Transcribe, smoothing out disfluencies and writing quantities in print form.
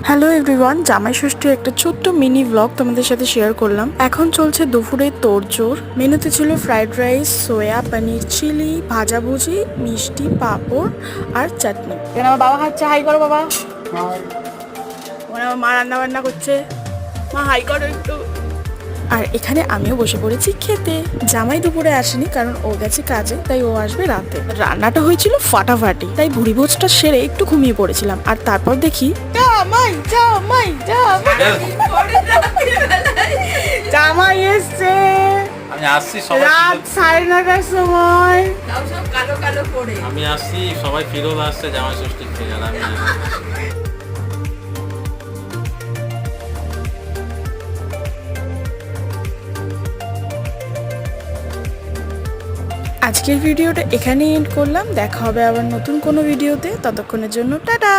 Hello everyone, জামাই ষষ্ঠীর একটা ছোট্ট মিনি ব্লগ তোমাদের সাথে শেয়ার করলাম। এখন চলছে দুপুরে তোড়জোড়। মেনুতে ছিল ফ্রাইড রাইস, সোয়া পনির চিলি, ভাজাভুজি, মিষ্টি, পাঁপড় আর চাটনি। এখানে আমার বাবা খাচ্ছে, হাই করো বাবা। ওখানে আমার মা রান্না বান্না করছে, মা হাই করো একটু। আর এখানে আমিও বসে পড়েছি খেতে। জামাই দুপুরে আসেনি কারণ ও গেছে কাজে, তাই ও আসবে রাতে। রান্নাটা হয়েছিল ফাটাফাটি, তাই ভুড়ি ভোজটা সেরে একটু ঘুমিয়ে পড়েছিলাম। আর তারপর দেখি জামাই জামাই জামাই জামাই এসছে। আমি আসছি সবাই রাত 9:30টার সময়। আমি আসছি সবাই ফিরোজ আসছে জামাই ষষ্ঠীর থেকে আর আমি আজকের ভিডিওটা এখানেই এন্ড করলাম। দেখা হবে আবার নতুন কোনো ভিডিওতে। ততক্ষণের জন্য টাটা।